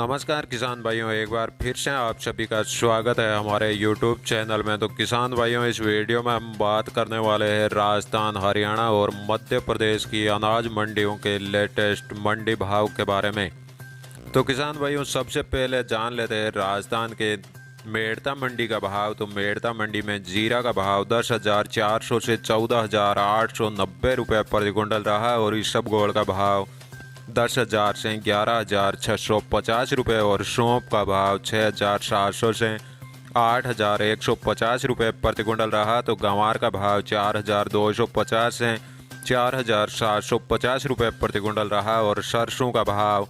नमस्कार किसान भाइयों, एक बार फिर से आप सभी का स्वागत है हमारे YouTube चैनल में। तो किसान भाइयों, इस वीडियो में हम बात करने वाले हैं राजस्थान, हरियाणा और मध्य प्रदेश की अनाज मंडियों के लेटेस्ट मंडी भाव के बारे में। तो किसान भाइयों, सबसे पहले जान लेते हैं राजस्थान के मेड़ता मंडी का भाव। तो मेड़ता मंडी में जीरा का भाव 10,400 से 14,890 रुपये प्रति क्विंटल रहा और इसबगोल का भाव 10,000 से 11,650 रुपये और सौंफ का भाव 6,700 से 8,150 रुपये प्रति क्विंटल रहा। तो गंवार का भाव 4,250 से 4,750 रुपये प्रति क्विंटल रहा और सरसों का भाव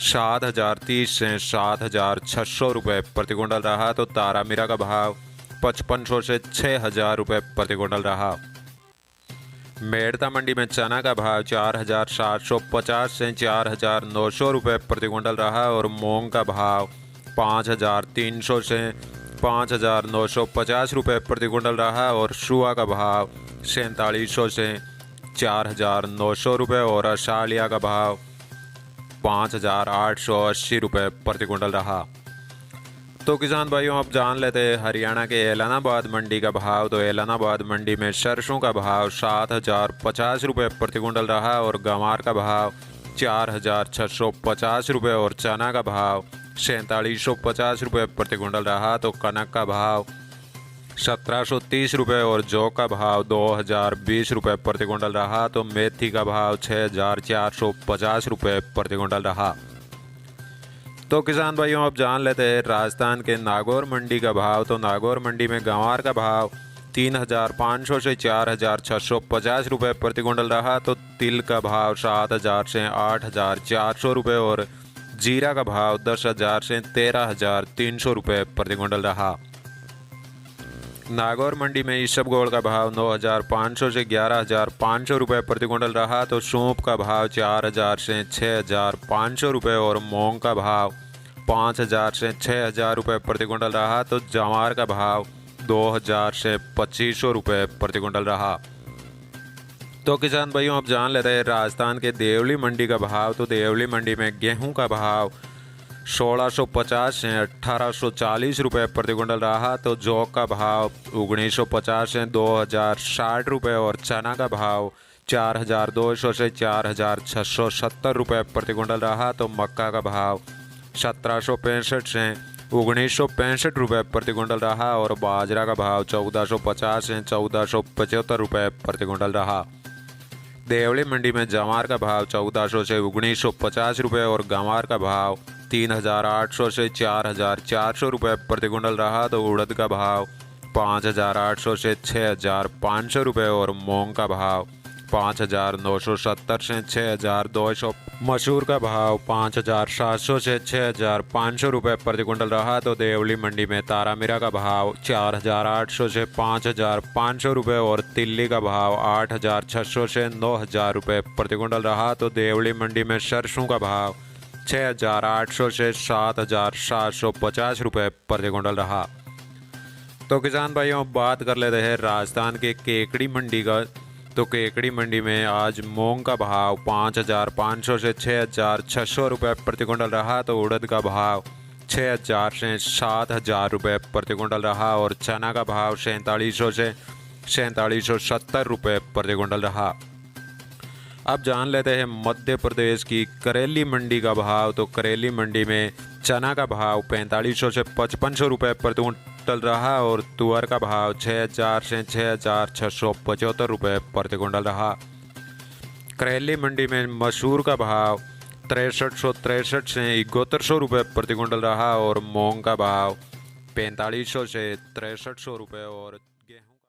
7,030 से 7,600 रुपये प्रति क्विंटल रहा। तो तारा मीरा का भाव 5,500 से 6,000 रुपये प्रति क्विंटल रहा। मेड़ता मंडी में चना का भाव 4,750 से 4,900 रुपये प्रति क्विंटल रहा और मूंग का भाव 5,300 से 5,950 रुपये प्रति क्विंटल रहा और सुआ का भाव 4,700 से 4,900 रुपये और असालिया का भाव 5,880 रुपये प्रति क्विंटल रहा। तो किसान भाइयों, अब जान लेते हैं हरियाणा के ऐलनाबाद मंडी का भाव। तो ऐलनाबाद मंडी में सरसों का भाव 7,050 रुपये प्रति क्विंटल रहा और गंवार का भाव 4,650 रुपये और चना का भाव 4,750 रुपये प्रति क्विंटल रहा। तो कनक का भाव 1,730 रुपये और जौ का भाव 2,020 रुपये प्रति क्विंटल रहा। तो मेथी का भाव 6,450 रुपये प्रति क्विंटल रहा। तो किसान भाइयों, अब जान लेते हैं राजस्थान के नागौर मंडी का भाव। तो नागौर मंडी में गंवार का भाव 3,500 से 4,650 रुपये प्रति क्विंटल रहा। तो तिल का भाव 7,000 से 8,400 रुपये और जीरा का भाव 10,000 से 13,300 रुपये प्रति क्विंटल रहा। नागौर मंडी में इसबगोल का भाव 9,500 से 11,500 रुपये प्रति क्विंटल रहा। तो सौंफ का भाव 4,000 से 6,500 रुपये और मूंग का भाव 5,000 से 6,000 रुपये प्रति क्विंटल रहा। तो जवार का भाव 2,000 से 2,500 रुपये प्रति क्विंटल रहा। तो किसान भाइयों, अब जान लेते हैं राजस्थान के देवली मंडी का भाव। तो देवली मंडी में गेहूं का भाव 1,650 से 1,840 रुपये प्रति क्विंटल रहा। तो जौ का भाव 1,950 से 2,060 रुपये और चना का भाव 4,200 से 4,670 रुपये प्रति क्विंटल रहा। तो मक्का का भाव 1,765 से 1,965 रुपये प्रति क्विंटल रहा और बाजरा का भाव 1,450 से 1,475 रुपये प्रति क्विंटल रहा। देवली मंडी में जवार का भाव 1,400 से 1,950 रुपये और गंवार का भाव 3,800 से 4,400 रुपये प्रति क्विंटल रहा। तो उड़द का भाव 5,800 से 6,500 रुपये और मूंग का भाव 5,970 से 6,200। मसूर का भाव 5,700 से 6,500 रुपये प्रति क्विंटल रहा। तो देवली मंडी में तारा मीरा का भाव 4,800 से 5,500 रुपये और तिल्ली का भाव 8,600 से 9,000 रुपये प्रति क्विंटल रहा। तो देवली मंडी में सरसों का भाव 6,800 से 7,750 रुपये प्रति क्विंटल रहा। तो किसान भाइयों, बात कर लेते हैं राजस्थान के केकड़ी मंडी का। तो केकड़ी मंडी में आज मूंग का भाव 5,500 से 6,600 रुपये प्रति क्विंटल रहा। तो उड़द का भाव 6,000 से 7,000 रुपये प्रति क्विंटल रहा और चना का भाव 4,700 से 4,770 रुपये प्रति क्विंटल रहा। अब जान लेते हैं मध्य प्रदेश की करेली मंडी का भाव। तो करेली मंडी में चना का भाव 4,500 से 5,500 रुपये प्रति क्विंटल रहा और तुअर का भाव 6,000 से 6,675 रुपये प्रति क्विंटल रहा। करेली मंडी में मसूर का भाव 6,363 से 7,100 रुपये प्रति क्विंटल रहा और मूंग का भाव 4,500 से 6,300 रुपये और